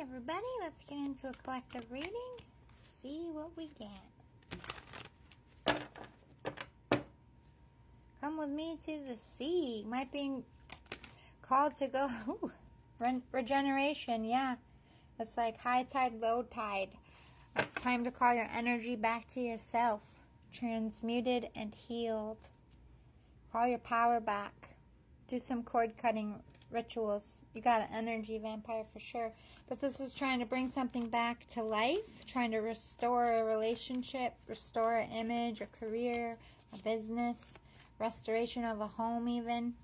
everybody, let's get into a collective reading, see what we get. Come with me to the sea. Might be called to go, regeneration, yeah. It's like high tide, low tide. It's time to call your energy back to yourself, transmuted and healed. Call your power back. Do some cord cutting rituals. You got an energy vampire for sure. But this is trying to bring something back to life, trying to restore a relationship, restore an image, a career, a business, restoration of a home even.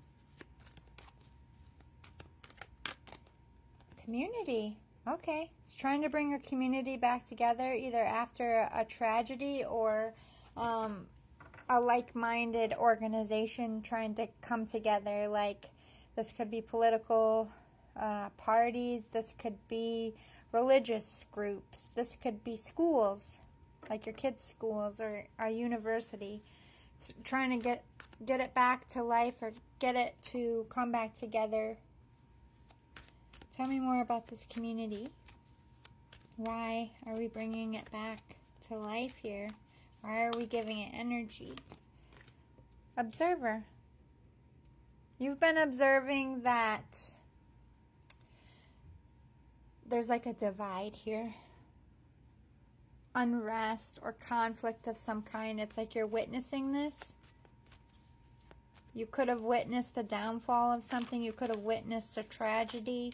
Community. Okay. It's trying to bring a community back together either after a tragedy or a like-minded organization trying to come together. Like, this could be political parties. This could be religious groups. This could be schools, like your kids' schools or a university. It's trying to get it back to life or get it to come back together. Tell me more about this community. Why are we bringing it back to life here? Why are we giving it energy? Observer. You've been observing that there's like a divide here. Unrest or conflict of some kind. It's like you're witnessing this. You could have witnessed the downfall of something. You could have witnessed a tragedy.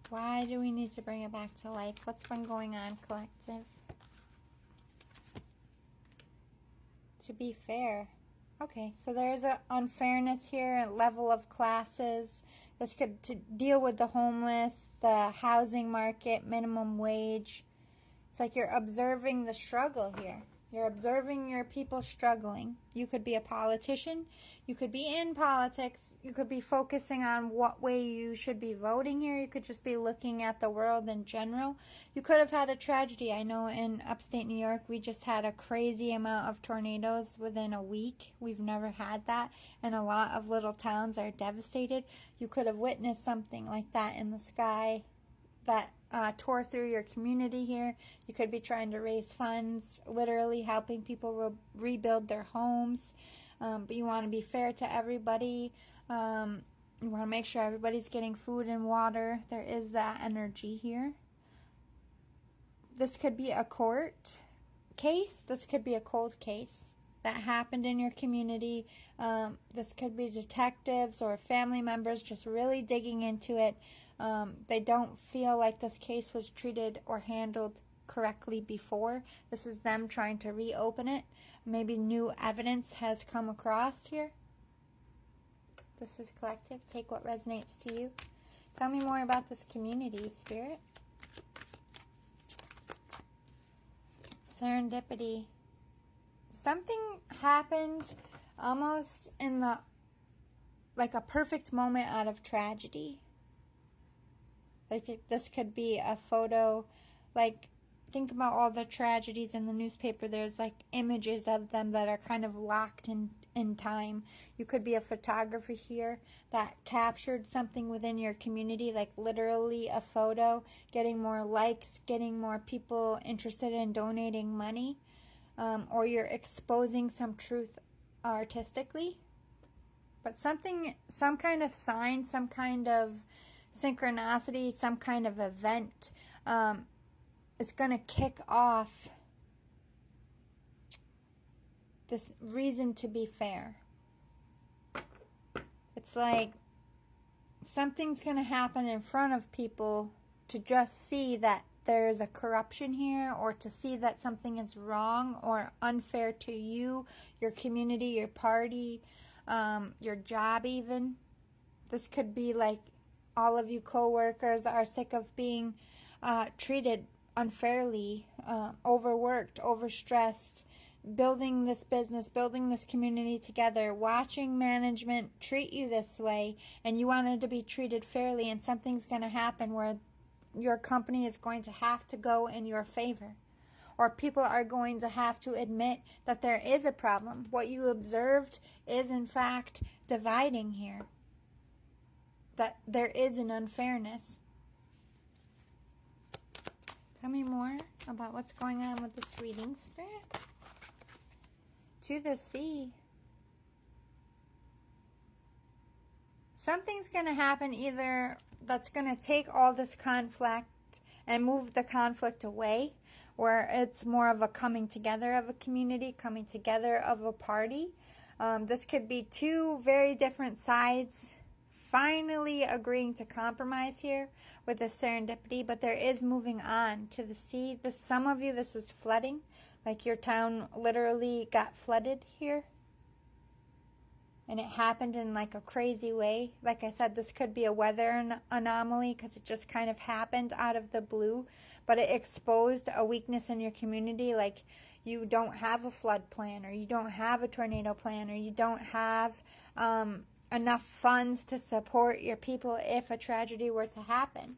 Why do we need to bring it back to life? What's been going on, collective? To be fair. Okay, so there's an unfairness here, a level of classes. This could to deal with the homeless, the housing market, minimum wage. It's like you're observing the struggle here. You're observing your people struggling. You could be a politician. You could be in politics. You could be focusing on what way you should be voting here. You could just be looking at the world in general. You could have had a tragedy. I know in upstate New York, we just had a crazy amount of tornadoes within a week. We've never had that. And a lot of little towns are devastated. You could have witnessed something like that in the sky that tore through your community here. You could be trying to raise funds, literally helping people rebuild their homes. But you want to be fair to everybody. You want to make sure everybody's getting food and water. There is that energy here. This could be a court case. This could be a cold case that happened in your community. This could be detectives or family members just really digging into it. They don't feel like this case was treated or handled correctly before. This is them trying to reopen it. Maybe new evidence has come across here. This is collective. Take what resonates to you. Tell me more about this community, Spirit. Serendipity. Something happened almost in the, like a perfect moment out of tragedy. Like this could be a photo, like think about all the tragedies in the newspaper. There's like images of them that are kind of locked in time. You could be a photographer here that captured something within your community, like literally a photo, getting more likes, getting more people interested in donating money, or you're exposing some truth artistically. But something, some kind of sign, some kind of synchronicity, some kind of event is going to kick off this reason to be fair. It's like something's going to happen in front of people to just see that there's a corruption here, or to see that something is wrong or unfair to you, your community, your party, your job even. This could be like all of you co-workers are sick of being treated unfairly, overworked, overstressed, building this business, building this community together, watching management treat you this way, and you wanted to be treated fairly, and something's going to happen where your company is going to have to go in your favor. Or people are going to have to admit that there is a problem. What you observed is in fact dividing here. that there is an unfairness. Tell me more about what's going on with this reading, Spirit. To the sea. Something's going to happen either that's going to take all this conflict and move the conflict away, where it's more of a coming together of a community, coming together of a party. This could be two very different sides finally agreeing to compromise here with the serendipity, but there is moving on to the sea. Some of you, this is flooding, like your town literally got flooded here. And it happened in like a crazy way. Like I said, this could be a weather anomaly because it just kind of happened out of the blue. But it exposed a weakness in your community. Like you don't have a flood plan, or you don't have a tornado plan, or you don't have enough funds to support your people if a tragedy were to happen.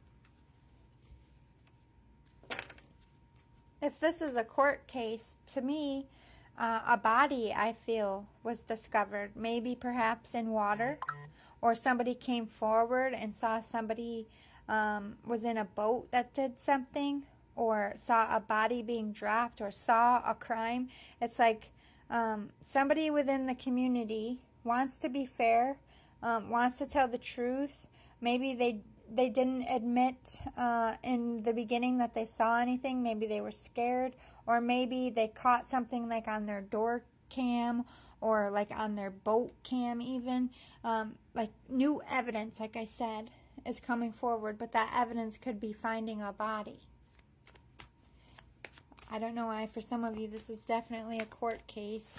If this is a court case, to me, a body, I feel, was discovered, maybe perhaps in water, or somebody came forward and saw somebody was in a boat that did something, or saw a body being dropped, or saw a crime. It's like somebody within the community wants to be fair, wants to tell the truth. Maybe they didn't admit in the beginning that they saw anything. Maybe they were scared, or maybe they caught something like on their door cam, or like on their boat cam even. Like new evidence, like I said, is coming forward, but that evidence could be finding a body. I don't know why. For some of you, this is definitely a court case.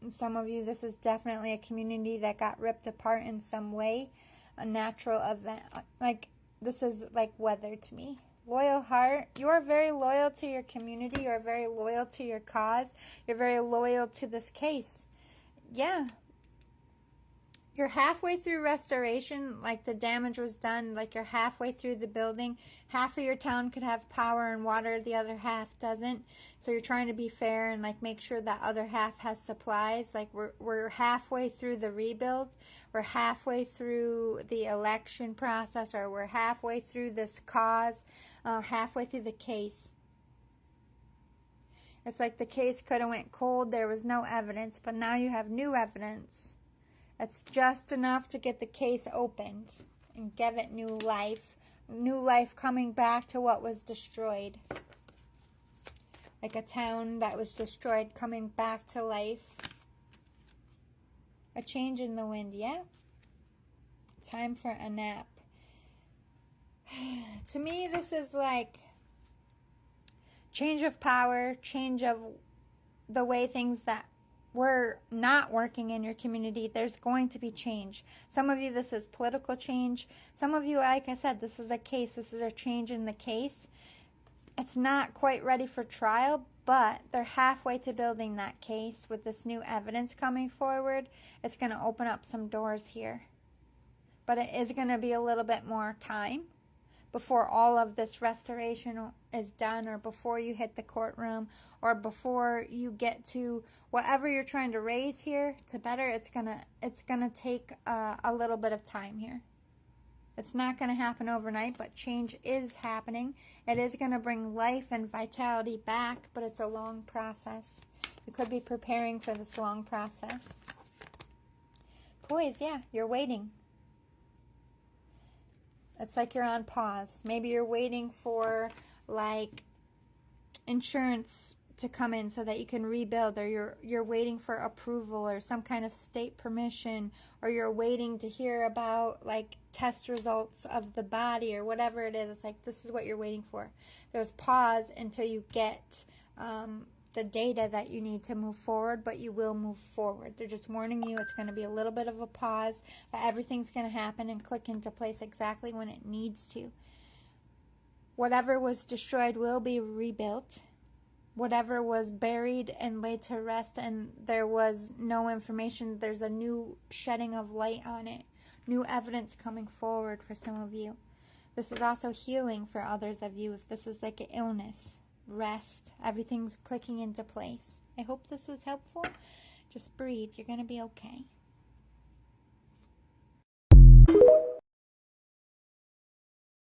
And some of you, this is definitely a community that got ripped apart in some way. A natural event. Like, this is like weather to me. Loyal heart. You are very loyal to your community. You are very loyal to your cause. You're very loyal to this case. Yeah. You're halfway through restoration, like the damage was done, like you're halfway through the building. Half of your town could have power and water, the other half doesn't. So you're trying to be fair and like make sure that other half has supplies. Like we're halfway through the rebuild. We're halfway through the election process, or we're halfway through this cause, halfway through the case. It's like the case could have went cold. There was no evidence, but now you have new evidence. It's just enough to get the case opened and give it new life. New life coming back to what was destroyed. Like a town that was destroyed coming back to life. A change in the wind, yeah? Time for a nap. To me, this is like change of power, change of the way things that were not working in your community. There's going to be change. Some of you, this is political change. Some of you, like I said, this is a case. This is a change in the case. It's not quite ready for trial, but they're halfway to building that case with this new evidence coming forward. It's going to open up some doors here. But it is going to be a little bit more time before all of this restoration is done, or before you hit the courtroom, or before you get to whatever you're trying to raise here to better. It's gonna take a little bit of time here. It's not going to happen overnight, but change is happening. It is going to bring life and vitality back, but it's a long process. You could be preparing for this long process. Poise, yeah, you're waiting. It's like you're on pause. Maybe you're waiting for like insurance to come in so that you can rebuild, or you're waiting for approval or some kind of state permission, or you're waiting to hear about like test results of the body or whatever it is. It's like this is what you're waiting for. There's pause until you get the data that you need to move forward, but you will move forward. They're just warning you it's going to be a little bit of a pause, but everything's going to happen and click into place exactly when it needs to. Whatever was destroyed will be rebuilt. Whatever was buried and laid to rest and there was no information, there's a new shedding of light on it. New evidence coming forward for some of you. This is also healing for others of you. If this is like an illness, rest, everything's clicking into place. I hope this was helpful. Just breathe. You're going to be okay.